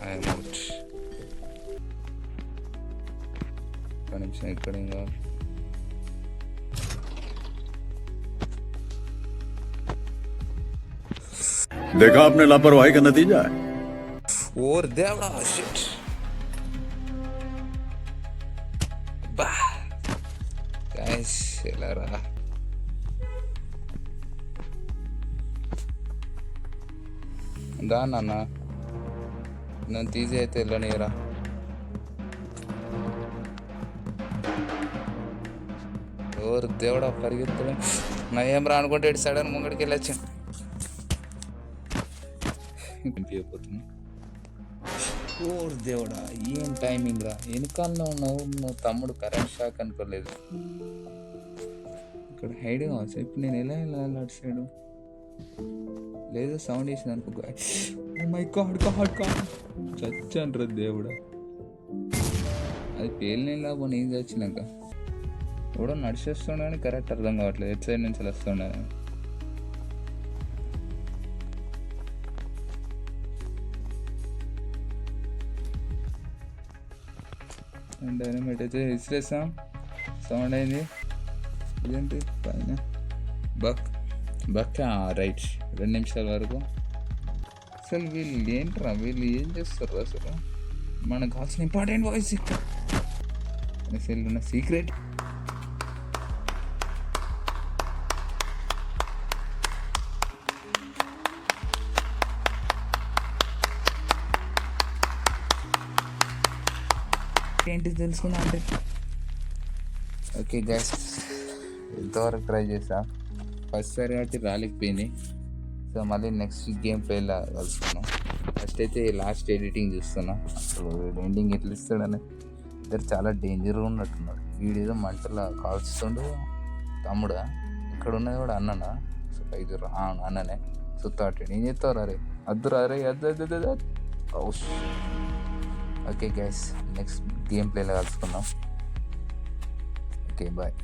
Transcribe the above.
I'm out. ఒక నిమిషం ఇక్కడ ఇంకా देखा आपने लापरवाही का नतीजा है. ఓర్ దేవుడా షిట్. బా గైస్ ఎలా రా. దా నాన్న నన్ను తీసి అయితే వెళ్ళనియరా. ఓర్ దేవుడా పరిగెత్తడం నా ఏం రా అనుకుంటే ఇటు సడన్ ముంగడికి వెళ్ళొచ్చాను. అయిపోతుంది. ఓర్ దేవుడా ఏం టైమింగ్ రా. వెనకాలలో ఉన్నావు నువ్వు తమ్ముడు కరెంట్ షాక్ అనుకోలేదు. ఇక్కడ హైడ్ కావచ్చు. ఇప్పుడు నేను ఎలా వెళ్ళాలి అటు సైడు? లేదు సౌండ్ వేసింది అనుకో. Oh my god god god చచ్చాను రా దేవుడా. అది పేలిన లాభం నేను చచ్చినాక ఎవడో నడిచేస్తుండే కానీ కరెక్ట్ అర్థం కావట్లేదు ఎటు సైడ్ నుంచి వస్తుండే. డైనమైట్ అయితే ఇసిరేసాం. సౌండ్ అయింది. ఇదేంటి పైన బక్ రైట్ 2 నిమిషాల వరకు. అసలు వీళ్ళు ఏంట్రా, వీళ్ళు ఏం చేస్తారు అసలు? మనకు కావాల్సిన ఇంపార్టెంట్ వాయిస్ ఇక్కడ అసలు ఉన్న సీక్రెట్. ఏంటి తెలుసుకున్నా అంటే ఓకే గైస్ ఇంతవరకు ట్రై చేసా. ఫస్ట్ సారి కాబట్టి రాలేకపోయింది. సో మళ్ళీ నెక్స్ట్ గేమ్ ప్లేలో కలుసుకున్నాం. ఫస్ట్ అయితే లాస్ట్ ఎడిటింగ్ చూస్తున్నా. అసలు ఎండింగ్ ఎట్లా ఇస్తాడని ఇద్దరు చాలా డేంజర్గా ఉన్నట్టున్నాడు. వీడేదో మంటలా కాల్చుతుండు. తమ్ముడా ఇక్కడ ఉన్నది కూడా అన్ననా? సో పైకి అన్ననే సుత్తాడు. ఏం చెప్తావు రే అద్దురా రే అద్దు. ఓకే గైస్ నెక్స్ట్ గేమ్ ప్లేలో కలుసుకుందాం. Okay bye.